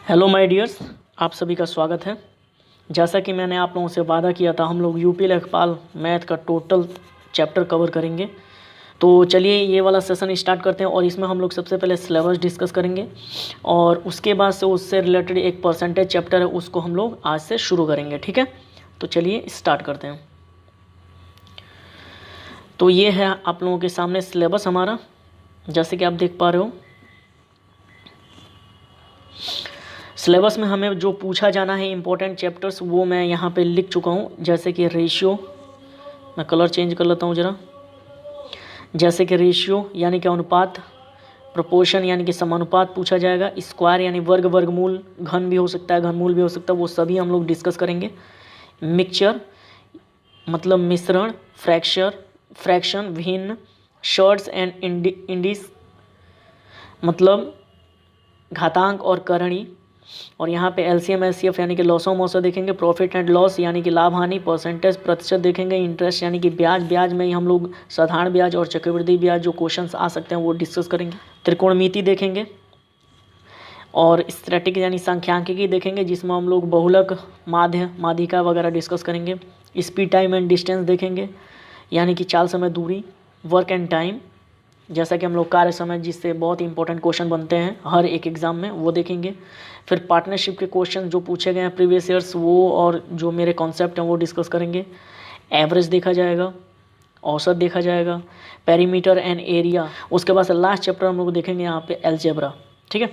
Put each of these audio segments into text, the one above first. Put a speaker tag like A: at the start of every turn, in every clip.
A: Hello my dears, आप सभी का स्वागत है। जैसा कि मैंने आप लोगों से वादा किया था, हम लोग यूपी लेखपाल मैथ का टोटल चैप्टर कवर करेंगे। तो चलिए ये वाला सेशन स्टार्ट करते हैं और इसमें हम लोग सबसे पहले सिलेबस डिस्कस करेंगे और उसके बाद से उससे रिलेटेड एक परसेंटेज चैप्टर है, उसको हम लोग आज से शुरू करेंगे। ठीक है, तो चलिए स्टार्ट करते हैं। तो ये है आप लोगों के सामने सिलेबस हमारा, जैसे कि आप देख पा रहे हो। सिलेबस में हमें जो पूछा जाना है इंपॉर्टेंट चैप्टर्स वो मैं यहाँ पे लिख चुका हूँ, जैसे कि रेशियो। मैं कलर चेंज कर लेता हूँ ज़रा। जैसे कि रेशियो यानी कि अनुपात, प्रोपोर्शन यानी कि समानुपात पूछा जाएगा, स्क्वायर यानी वर्ग, वर्गमूल, घन भी हो सकता है, घनमूल भी हो सकता है, वो सभी हम लोग डिस्कस करेंगे। मिक्सचर मतलब मिश्रण, फ्रैक्शन, भिन्न, शॉर्ट्स एंड इंडिस मतलब घातांक और करणी। और यहाँ पे एलसीएम एचसीएफ यानी कि लॉसों मौसो देखेंगे, प्रॉफिट एंड लॉस यानी कि लाभ हानि, परसेंटेज प्रतिशत देखेंगे, इंटरेस्ट यानी कि ब्याज में ही हम लोग साधारण ब्याज और चक्रवृद्धि ब्याज जो क्वेश्चंस आ सकते हैं वो डिस्कस करेंगे। त्रिकोणमिति देखेंगे और स्टैटिक यानी सांख्यिकी देखेंगे, जिसमें हम लोग बहुलक, माध्य, माध्यिका वगैरह डिस्कस करेंगे। स्पीड, टाइम एंड डिस्टेंस देखेंगे, यानी कि चाल, समय, दूरी, वर्क एंड टाइम, जैसा कि हम लोग कार्य समय, जिससे बहुत इंपॉर्टेंट क्वेश्चन बनते हैं हर एक एग्ज़ाम में, वो देखेंगे। फिर पार्टनरशिप के क्वेश्चन जो पूछे गए हैं प्रीवियस ईयर्स, वो और जो मेरे कॉन्सेप्ट हैं वो डिस्कस करेंगे। एवरेज देखा जाएगा, औसत देखा जाएगा, पेरीमीटर एंड एरिया। उसके बाद लास्ट चैप्टर हम लोग देखेंगे यहाँ पे अलजेब्रा, ठीक है,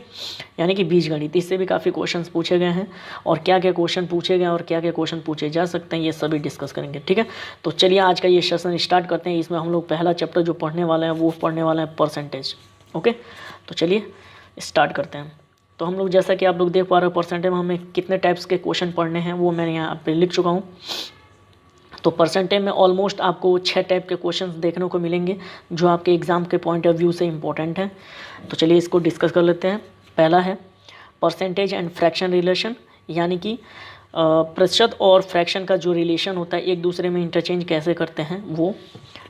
A: यानी कि बीजगणित। इससे भी काफ़ी क्वेश्चंस पूछे गए हैं और क्या क्या क्वेश्चन पूछे गए और क्या क्या क्वेश्चन पूछे जा सकते हैं, ये सभी डिस्कस करेंगे। ठीक है, तो चलिए आज का ये सेशन स्टार्ट करते हैं। इसमें हम लोग पहला चैप्टर जो पढ़ने वाले हैं वो पढ़ने वाले हैं परसेंटेज। ओके, तो चलिए स्टार्ट करते हैं। तो हम लोग, जैसा कि आप लोग देख पा रहे हो, परसेंटेज में हमें कितने टाइप्स के क्वेश्चन पढ़ने हैं वो मैंने यहाँ पे लिख चुका हूँ। तो परसेंटेज में ऑलमोस्ट आपको 6 टाइप के क्वेश्चंस देखने को मिलेंगे जो आपके एग्ज़ाम के पॉइंट ऑफ व्यू से इंपॉर्टेंट है। तो चलिए इसको डिस्कस कर लेते हैं। पहला है परसेंटेज एंड फ्रैक्शन रिलेशन, यानी कि प्रतिशत और फ्रैक्शन का जो रिलेशन होता है एक दूसरे में इंटरचेंज कैसे करते हैं वो।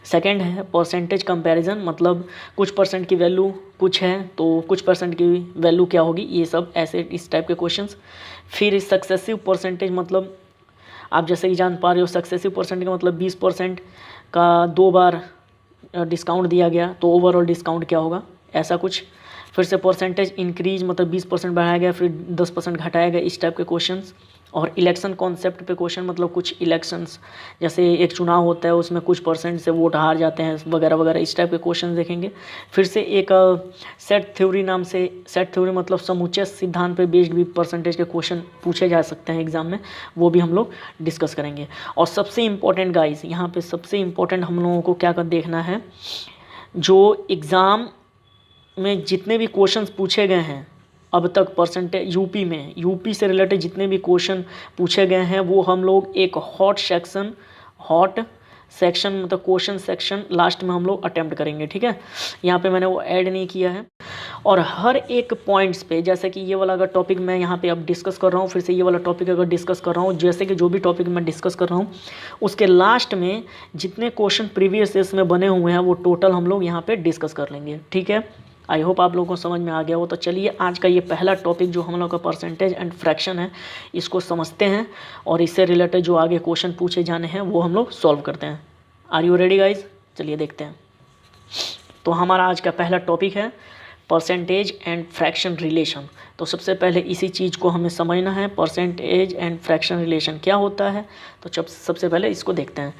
A: सेकंड है परसेंटेज कंपैरिजन, मतलब कुछ परसेंट की वैल्यू कुछ है तो कुछ परसेंट की वैल्यू क्या होगी, ये सब ऐसे इस टाइप के क्वेश्चंस। फिर सक्सेसिव परसेंटेज, मतलब आप जैसे कि जान पा रहे हो सक्सेसिव परसेंट का मतलब 20% का 2 बार डिस्काउंट दिया गया तो ओवरऑल डिस्काउंट क्या होगा, ऐसा कुछ। फिर से परसेंटेज इंक्रीज, मतलब 20% बढ़ाया गया फिर 10% घटाया गया, इस टाइप के क्वेश्चंस। और इलेक्शन कॉन्सेप्ट पे क्वेश्चन, मतलब कुछ इलेक्शंस जैसे एक चुनाव होता है उसमें कुछ परसेंट से वोट हार जाते हैं वगैरह वगैरह, इस टाइप के क्वेश्चन देखेंगे। फिर से एक सेट थ्योरी नाम से, सेट थ्योरी मतलब समुच्चय सिद्धांत पे बेस्ड भी परसेंटेज के क्वेश्चन पूछे जा सकते हैं एग्जाम में, वो भी हम लोग डिस्कस करेंगे। और सबसे इम्पोर्टेंट गाइस, यहाँ पे सबसे इम्पोर्टेंट हम लोगों को क्या कर देखना है, जो एग्ज़ाम में जितने भी क्वेश्चंस पूछे गए हैं अब तक परसेंटेज यूपी से रिलेटेड जितने भी क्वेश्चन पूछे गए हैं वो हम लोग एक हॉट सेक्शन मतलब क्वेश्चन सेक्शन लास्ट में हम लोग अटेम्प्ट करेंगे। ठीक है, यहाँ पे मैंने वो ऐड नहीं किया है। और हर एक पॉइंट्स पे, जैसे कि ये वाला अगर टॉपिक मैं यहाँ पे अब डिस्कस कर रहा हूँ, फिर से ये वाला टॉपिक अगर डिस्कस कर रहा हूँ, जैसे कि जो भी टॉपिक मैं डिस्कस कर रहा हूँ उसके लास्ट में जितने क्वेश्चन प्रीवियस ईयर्स में बने हुए हैं वो टोटल हम लोग यहाँ पे डिस्कस कर लेंगे। ठीक है, आई होप आप लोगों को समझ में आ गया हो। तो चलिए आज का ये पहला टॉपिक जो हम लोग का परसेंटेज एंड फ्रैक्शन है, इसको समझते हैं और इससे रिलेटेड जो आगे क्वेश्चन पूछे जाने हैं वो हम लोग सॉल्व करते हैं। Are you ready guys? चलिए देखते हैं। तो हमारा आज का पहला टॉपिक है परसेंटेज एंड फ्रैक्शन रिलेशन। तो सबसे पहले इसी चीज़ को हमें समझना है, परसेंटेज एंड फ्रैक्शन रिलेशन क्या होता है। तो सबसे पहले इसको देखते हैं।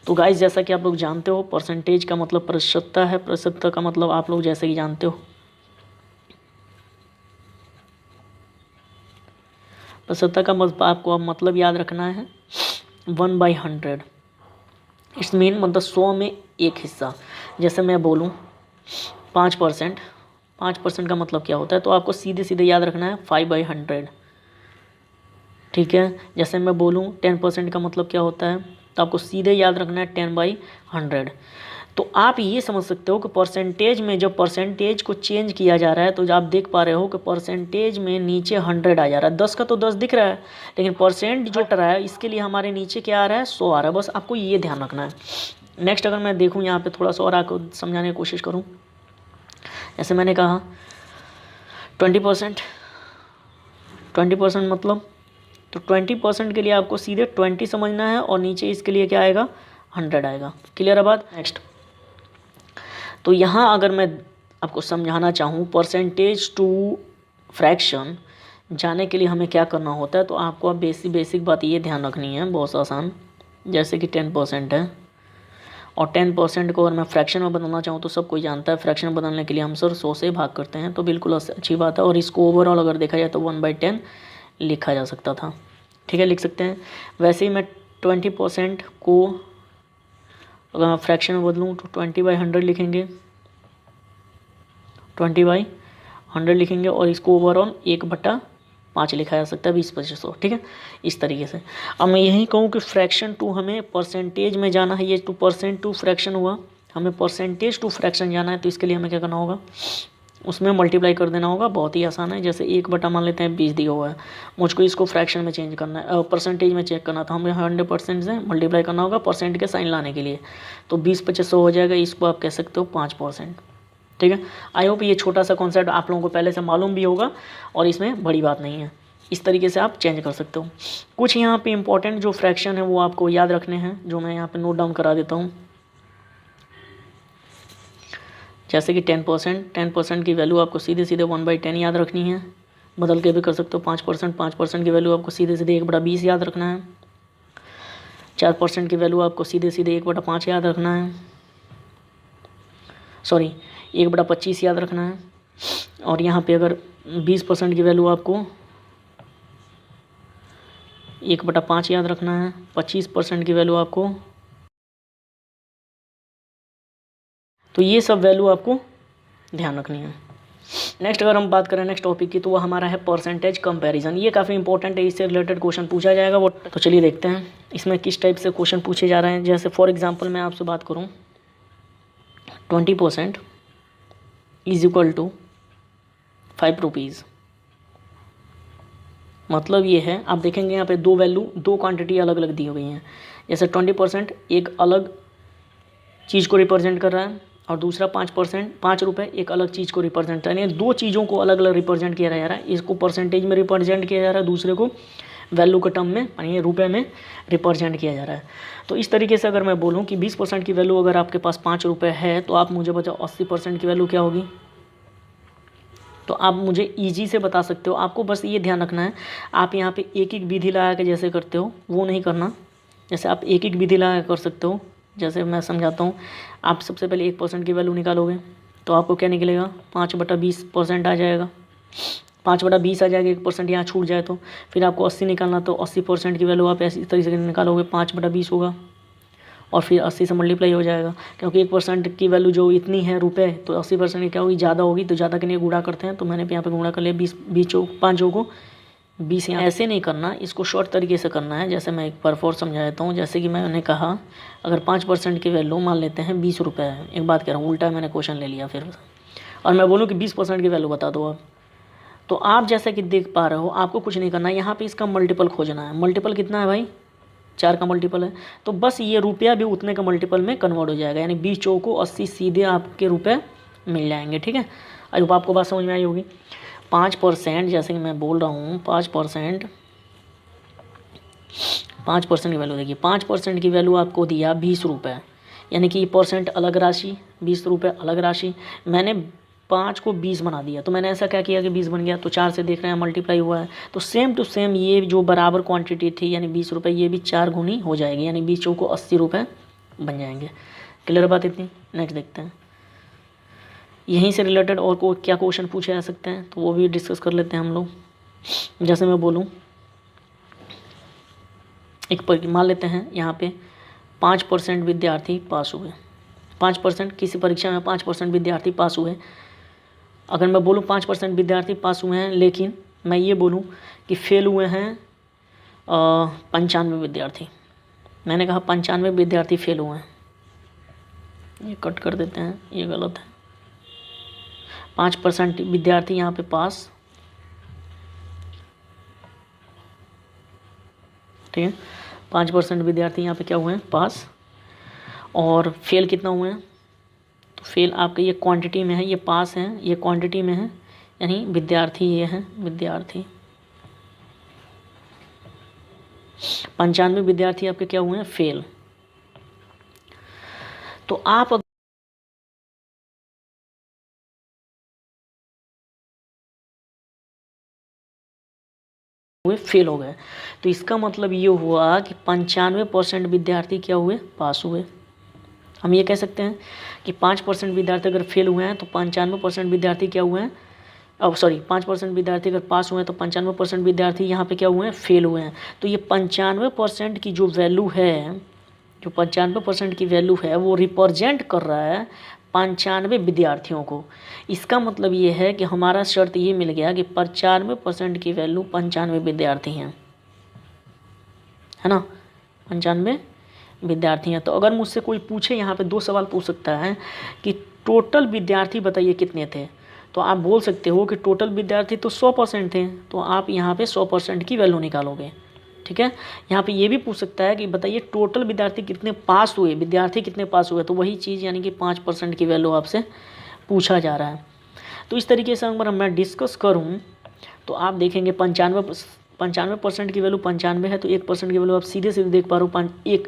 A: तो गाइस, जैसा कि आप लोग जानते हो परसेंटेज का मतलब प्रतिशतता है, प्रतिशतता का मतलब आप लोग जैसे कि जानते हो प्रतिशतता का मतलब आपको अब मतलब याद रखना है 1/100। इट्स मीन मतलब 100 में एक हिस्सा। जैसे मैं बोलूँ 5% का मतलब क्या होता है, तो आपको सीधे सीधे याद रखना है 5/100। ठीक है, जैसे मैं बोलूँ 10% का मतलब क्या होता है, तो आपको सीधे याद रखना है 10/100। तो आप ये समझ सकते हो कि परसेंटेज में जब परसेंटेज को चेंज किया जा रहा है तो आप देख पा रहे हो कि परसेंटेज में नीचे 100 आ जा रहा है। 10 का तो 10 दिख रहा है, लेकिन परसेंट जो हट रहा है इसके लिए हमारे नीचे क्या आ रहा है, 100 आ रहा है। बस आपको ये ध्यान रखना है। नेक्स्ट अगर मैं देखूँ यहाँ पर थोड़ा सा और आपको समझाने की कोशिश करूँ, जैसे मैंने कहा 20%, 20% मतलब, तो 20% के लिए आपको सीधे 20 समझना है और नीचे इसके लिए क्या आएगा 100 आएगा। क्लियर है बात। नेक्स्ट, तो यहाँ अगर मैं आपको समझाना चाहूँ परसेंटेज टू फ्रैक्शन जाने के लिए हमें क्या करना होता है, तो आपको अब बेसिक बात ये ध्यान रखनी है, बहुत आसान। जैसे कि 10% है और 10% को अगर मैं फ्रैक्शन में बदलना चाहूँ तो सब कोई जानता है फ्रैक्शन में बदलने के लिए हम सर 100 से भाग करते हैं, तो बिल्कुल अच्छी बात है। और इसको ओवरऑल अगर देखा जाए तो 1/10 लिखा जा सकता था, ठीक है, लिख सकते हैं। वैसे ही मैं 20% को अगर मैं फ्रैक्शन में बदलूँ तो 20/100 लिखेंगे, 20/100 लिखेंगे और इसको ओवरऑल 1/5 लिखा जा सकता है, 20/100, ठीक है, इस तरीके से। अब मैं यही कहूँ कि फ्रैक्शन टू हमें परसेंटेज में जाना है, ये 2% टू फ्रैक्शन हुआ, हमें परसेंटेज टू फ्रैक्शन जाना है, तो इसके लिए हमें क्या करना होगा, उसमें मल्टीप्लाई कर देना होगा। बहुत ही आसान है। जैसे 1/, मान लेते हैं 20 दिया हुआ है, मुझको इसको फ्रैक्शन में चेंज करना है, परसेंटेज में चेक करना था, हमें 100% से मल्टीप्लाई करना होगा परसेंट के साइन लाने के लिए, तो 20/100 हो जाएगा। इसको आप कह सकते हो 5%, ठीक है। आई होप ये छोटा सा कॉन्सेप्ट आप लोगों को पहले से मालूम भी होगा और इसमें बड़ी बात नहीं है। इस तरीके से आप चेंज कर सकते हो। कुछ यहाँ पे इंपॉर्टेंट जो फ्रैक्शन है वो आपको याद रखने हैं, जो मैं यहाँ पे नोट डाउन करा देता हूँ। जैसे कि 10% की वैल्यू आपको सीधे 1/10 याद रखनी है, बदल के भी कर सकते हो। 5% की वैल्यू आपको सीधे 1/20 याद रखना है। 4% की वैल्यू आपको सीधे 1/5 याद रखना है, सॉरी 1/25 याद रखना है। और यहाँ पे अगर 20% की वैल्यू आपको 1/5 याद रखना है। 25% की वैल्यू आपको, तो ये सब वैल्यू आपको ध्यान रखनी है। नेक्स्ट अगर हम बात करें नेक्स्ट टॉपिक की, तो वो हमारा है परसेंटेज कंपैरिजन। ये काफ़ी इंपॉर्टेंट है, इससे रिलेटेड क्वेश्चन पूछा जाएगा वो, तो चलिए देखते हैं इसमें किस टाइप से क्वेश्चन पूछे जा रहे हैं। जैसे फॉर एग्जांपल मैं आपसे बात करूं, 20% इज इक्वल टू 5 रुपीज़। मतलब ये है, आप देखेंगे यहाँ पे दो वैल्यू, दो क्वांटिटी अलग अलग दी हुई हैं। जैसे 20% एक अलग चीज़ को रिप्रेजेंट कर रहा है और दूसरा 5%, 5 रुपये एक अलग चीज़ को रिप्रेजेंट कर रहे हैं। दो चीज़ों को अलग अलग रिप्रेजेंट किया जा रहा है। इसको परसेंटेज में रिप्रेजेंट किया जा रहा है, दूसरे को वैल्यू के टर्म में यानी रुपये में रिप्रेजेंट किया जा रहा है। तो इस तरीके से अगर मैं बोलूँ कि 20% की वैल्यू अगर आपके पास 5 रुपये है, तो आप मुझे बताओ 80% की वैल्यू क्या होगी। तो आप मुझे ईजी से बता सकते हो। आपको बस ये ध्यान रखना है, आप यहाँ पे एक एक विधि लगा के जैसे करते हो वो नहीं करना। जैसे आप एक एक विधि लगा कर सकते हो, जैसे मैं समझाता हूँ। आप सबसे पहले 1% की वैल्यू निकालोगे तो आपको क्या निकलेगा, 5/20% आ जाएगा। 5/20 आ जाएगा, 1% यहाँ छूट जाए तो। फिर आपको 80 निकालना, तो 80% की वैल्यू आप इस तरीके से निकालोगे, 5/20 होगा और फिर 80 से मल्टीप्लाई हो जाएगा, क्योंकि 1% की वैल्यू जो इतनी है रुपए, तो 80% की क्या होगी, ज़्यादा होगी, तो ज़्यादा के लिए गुणा करते हैं। तो मैंने यहाँ पे गुणा कर लिया, 5 को 20। यहाँ ऐसे नहीं करना, इसको शॉर्ट तरीके से करना है। जैसे मैं एक बार और समझा देता हूँ। जैसे कि मैंने कहा अगर 5% की वैल्यू मान लेते हैं 20 रुपये है, एक बात कह रहा हूँ, उल्टा मैंने क्वेश्चन ले लिया फिर, और मैं बोलूँ कि 20% की वैल्यू बता दो आप, तो आप जैसा कि देख पा रहे हो आपको कुछ नहीं करना है, यहाँ पे इसका मल्टीपल खोजना है। मल्टीपल कितना है भाई, 4 का मल्टीपल है, तो बस ये रुपया भी उतने का मल्टीपल में कन्वर्ट हो जाएगा, यानी 20 चौको 80 सीधे आपके रुपये मिल जाएंगे। ठीक है, अब आपको बात समझ में आई होगी। 5% जैसे कि मैं बोल रहा हूँ, 5% की वैल्यू देखिए, 5% की वैल्यू आपको दिया 20 रुपये, यानी कि परसेंट अलग राशि, 20 रुपये अलग राशि। मैंने 5 को 20 बना दिया, तो मैंने ऐसा क्या किया कि 20 बन गया, तो 4 से देख रहे हैं मल्टीप्लाई हुआ है, तो सेम टू सेम ये जो बराबर क्वांटिटी थी यानी 20 रुपये, ये भी 4 गुनी हो जाएगी, यानी 20 चौको 80 रुपये बन जाएंगे। क्लियर बात इतनी। नेक्स्ट देखते हैं, यहीं से रिलेटेड और को क्या क्वेश्चन पूछे जा सकते हैं, तो वो भी डिस्कस कर लेते हैं हम लोग। जैसे मैं बोलूँ एक मान लेते हैं यहाँ पे 5% विद्यार्थी पास हुए, 5% किसी परीक्षा में 5% विद्यार्थी पास हुए। अगर मैं बोलूँ 5% विद्यार्थी पास हुए हैं, लेकिन मैं ये बोलूँ कि फेल हुए हैं 95 विद्यार्थी, मैंने कहा 95 विद्यार्थी फेल हुए हैं, ये कट कर देते हैं, ये गलत है। 5% विद्यार्थी यहाँ पे पास, ठीक है, 5% विद्यार्थी यहाँ पे क्या हुए हैं, पास, और फेल कितना हुए हैं, तो फेल आपका ये क्वांटिटी में है, ये पास है, ये क्वांटिटी में है, यानी विद्यार्थी ये हैं, विद्यार्थी 95 विद्यार्थी आपके क्या हुए हैं, फेल। तो आप हुए फेल हो गए, तो इसका मतलब ये हुआ कि 95% विद्यार्थी क्या हुए, पास हुए। हम ये कह सकते हैं कि 5% विद्यार्थी अगर फेल हुए हैं तो 95% विद्यार्थी क्या हुए हैं, अब सॉरी 5% विद्यार्थी अगर पास हुए हैं तो 95% विद्यार्थी यहाँ पे क्या हुए हैं, फेल हुए हैं। तो ये 95% की जो वैल्यू है, जो 95% की वैल्यू है वो रिप्रेजेंट कर रहा है 95 विद्यार्थियों को। इसका मतलब ये है कि हमारा शर्त ये मिल गया कि 95% की वैल्यू 95 विद्यार्थी हैं, है ना, 95 विद्यार्थी हैं। तो अगर मुझसे कोई पूछे, यहाँ पे 2 सवाल पूछ सकता है कि टोटल विद्यार्थी बताइए कितने थे, तो आप बोल सकते हो कि टोटल विद्यार्थी तो 100% थे, तो आप यहाँ पे 100% की वैल्यू निकालोगे, ठीक है। यहाँ पे ये भी पूछ सकता है कि बताइए टोटल विद्यार्थी कितने पास हुए, विद्यार्थी कितने पास हुए, तो वही चीज़ यानी कि 5% की वैल्यू आपसे पूछा जा रहा है। तो इस तरीके से अगर मैं डिस्कस करूँ तो आप देखेंगे 95% की वैल्यू 95 है, तो 1% की वैल्यू आप सीधे सीधे देख पा रहे हो,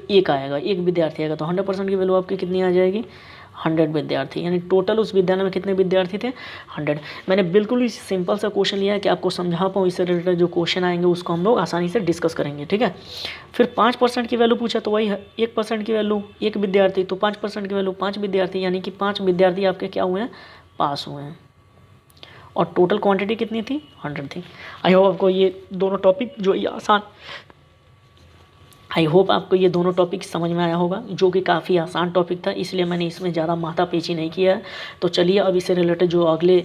A: एक आएगा, एक विद्यार्थी आएगा, तो 100% की वैल्यू आपकी कितनी आ जाएगी, 100 विद्यार्थी। यानी टोटल उस विद्यालय में कितने विद्यार्थी थे, 100। मैंने बिल्कुल ही सिंपल सा क्वेश्चन लिया है कि आपको समझा पाऊँ, इससे रिलेटेड जो क्वेश्चन आएंगे उसको हम लोग आसानी से डिस्कस करेंगे, ठीक है। फिर 5% की वैल्यू पूछा तो वही है, 1% की वैल्यू 1 विद्यार्थी, तो 5% की वैल्यू 5 विद्यार्थी, यानी कि 5 विद्यार्थी आपके क्या हुए हैं, पास हुए हैं। और टोटल क्वांटिटी कितनी थी, 100 थी। आई होप आपको ये दोनों टॉपिक समझ में आया होगा, जो कि काफ़ी आसान टॉपिक था, इसलिए मैंने इसमें ज़्यादा माथापेची नहीं किया है। तो चलिए अब इससे रिलेटेड जो अगले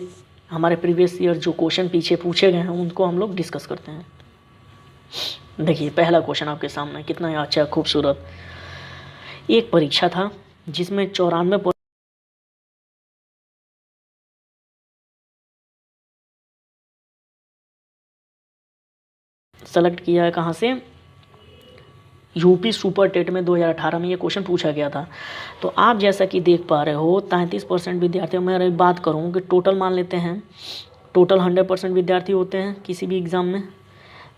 A: हमारे प्रीवियस ईयर जो क्वेश्चन पीछे पूछे गए हैं उनको हम लोग डिस्कस करते हैं। देखिए पहला क्वेश्चन आपके सामने, कितना अच्छा खूबसूरत। एक परीक्षा था जिसमें 94 सेलेक्ट किया है, कहाँ से, यूपी सुपर टेट में 2018 में ये क्वेश्चन पूछा गया था। तो आप जैसा कि देख पा रहे हो 33% विद्यार्थी, मैं बात करूँ कि टोटल मान लेते हैं, टोटल 100% विद्यार्थी होते हैं किसी भी एग्ज़ाम में,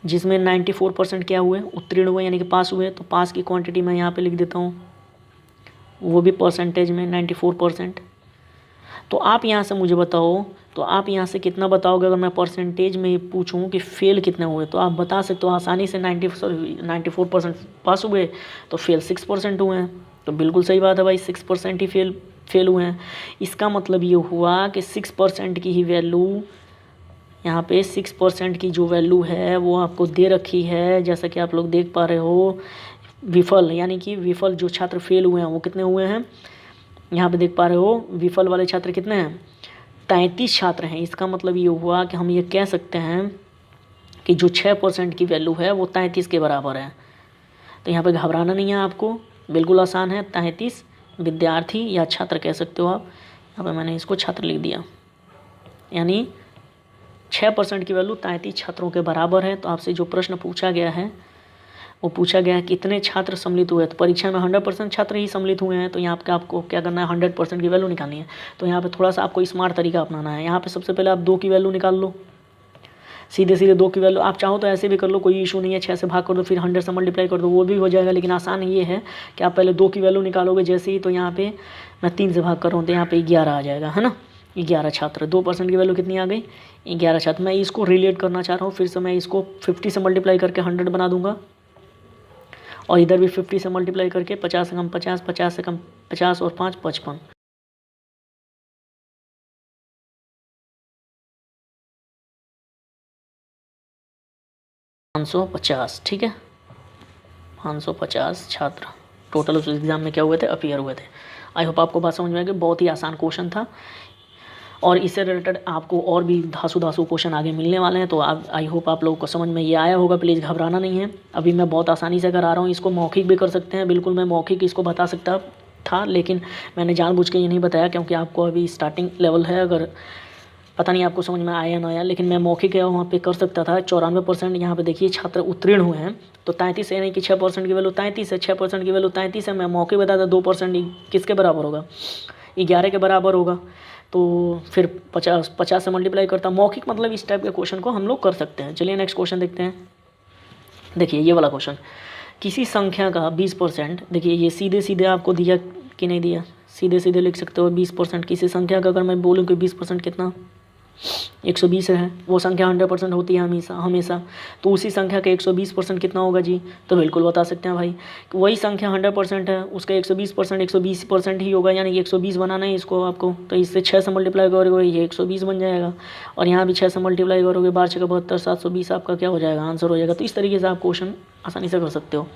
A: जिसमें 94% क्या हुए, उत्तीर्ण हुए, यानी कि पास हुए। तो पास की क्वांटिटी मैं यहाँ पे लिख देता हूँ, वो भी परसेंटेज में 94%। तो आप यहाँ से मुझे बताओ, तो आप यहाँ से कितना बताओगे, अगर मैं परसेंटेज में पूछूं कि फेल कितने हुए, तो आप बता सकते हो आसानी से 94% पास हुए, तो फेल 6% हुए हैं। तो बिल्कुल सही बात है भाई, 6% ही फेल हुए हैं। इसका मतलब ये हुआ कि 6% की ही वैल्यू, यहाँ पे 6% की जो वैल्यू है वो आपको दे रखी है, जैसा कि आप लोग देख पा रहे हो। विफल यानी कि विफल जो छात्र फेल हुए हैं वो कितने हुए हैं, यहाँ पे देख पा रहे हो, विफल वाले छात्र कितने हैं, 33 छात्र हैं। इसका मतलब ये हुआ कि हम ये कह सकते हैं कि जो 6% की वैल्यू है वो 33 के बराबर है। तो यहाँ पे घबराना नहीं है आपको, बिल्कुल आसान है। 33 विद्यार्थी या छात्र कह सकते हो आप, यहाँ पे मैंने इसको छात्र लिख दिया, यानी 6% की वैल्यू 33 छात्रों के बराबर है। तो आपसे जो प्रश्न पूछा गया है वो पूछा गया है कितने छात्र सम्मिलित हुए, तो परीक्षा में 100% छात्र ही सम्मिलित हुए हैं। तो यहाँ पे आपको क्या करना है, 100% की वैल्यू निकालनी है। तो यहाँ पे थोड़ा सा आपको स्मार्ट तरीका अपनाना है। यहाँ पे सबसे पहले आप 2 की वैल्यू निकाल लो, सीधे सीधे 2 की वैल्यू। आप चाहो तो ऐसे भी कर लो, कोई इशू नहीं है, 6 से भाग कर दो, फिर 100 से मल्टीप्लाई कर दो, वो भी हो जाएगा। लेकिन आसान ये है कि आप पहले 2 की वैल्यू निकालोगे जैसे ही, तो यहाँ पे मैं 3 से भाग कर रहा हूँ, तो यहाँ पे 11 आ जाएगा, है ना। 11 छात्र, 2% की वैल्यू कितनी आ गई, 11 छात्र। मैं इसको रिलेट करना चाह रहा हूँ, फिर से मैं इसको 50 से मल्टीप्लाई करके 100 बना दूंगा, और इधर भी 50 से मल्टीप्लाई करके 50 से कम 50, 50 से कम 50 और 5 55, 550, ठीक है। 550 छात्र टोटल उस एग्ज़ाम में क्या हुए थे, अपीयर हुए थे। आई होप आपको बात समझ में आई कि बहुत ही आसान क्वेश्चन था, और इससे रिलेटेड आपको और भी धासु क्वेश्चन आगे मिलने वाले हैं। तो आप, आई होप आप लोगों को समझ में ये आया होगा। प्लीज़ घबराना नहीं है, अभी मैं बहुत आसानी से करा रहा हूँ। इसको मौखिक भी कर सकते हैं, बिल्कुल मैं मौखिक इसको बता सकता था, लेकिन मैंने जानबूझ के ये नहीं बताया क्योंकि आपको अभी स्टार्टिंग लेवल है। अगर पता नहीं आपको समझ में आया ना आया, लेकिन मैं मौखिक है वहाँ पे कर सकता था। 94% यहाँ पे देखिए छात्र उत्तीर्ण हुए हैं, तो 33 यानी कि 6% की वैल्यू 33 है, 6% की वैल्यू 33 है। मैं मौखिक बताता 2% किसके बराबर होगा, 11 के बराबर होगा। तो फिर 50 से मल्टीप्लाई करता। मौखिक मतलब इस टाइप के क्वेश्चन को हम लोग कर सकते हैं। चलिए नेक्स्ट क्वेश्चन देखते हैं। देखिए ये वाला क्वेश्चन किसी संख्या का 20%, देखिए ये सीधे सीधे आपको दिया कि नहीं दिया, सीधे सीधे लिख सकते हो 20%। किसी संख्या का अगर मैं बोलूँ कि 20% कितना 120 है, वो संख्या 100% होती है हमेशा हमेशा, तो उसी संख्या का 120% कितना होगा जी, तो बिल्कुल बता सकते हैं भाई। वही संख्या 100% है, उसका 120% ही होगा, यानी कि 120 बनाना है इसको आपको, तो इससे 6 से मल्टीप्लाई करोगे ये 120 बन जाएगा, और यहाँ भी 6 से मल्टीप्लाई करोगे 12 6 72 720 आपका क्या हो जाएगा, आंसर हो जाएगा। तो इस तरीके से आप क्वेश्चन आसानी से कर सकते हो।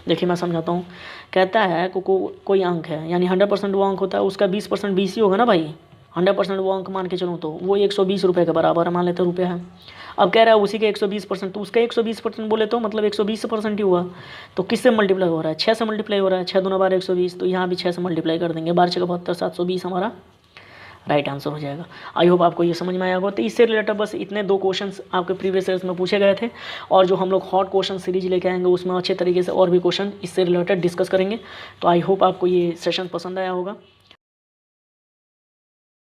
A: देखिए मैं समझाता हूँ, कहता है कोई अंक है, यानी 100% वो अंक होता है, उसका 20% 20 ही होगा ना भाई, 100% वो अंक मान के चलूँ तो वो 120 रुपये के बराबर मान लेते रुपये है। अब कह रहा है उसी के 120%, तो उसका 120% बोले तो मतलब 120% ही हुआ, तो किससे मल्टीप्लाई हो रहा है, 6 से मल्टीप्लाई हो रहा है, 6 दूना 12 120, तो यहाँ भी 6 से मल्टीप्लाई कर देंगे, 12 6 72 720 हमारा राइट आंसर हो जाएगा। आई होप आपको ये समझ में आया होगा। तो इससे रिलेटेड बस इतने 2 क्वेश्चंस आपके प्रीवियस ईयर्स में पूछे गए थे, और जो हम लोग हॉट क्वेश्चन सीरीज लेके आएंगे उसमें अच्छे तरीके से और भी क्वेश्चन इससे रिलेटेड डिस्कस करेंगे। तो आई होप आपको ये सेशन पसंद आया होगा।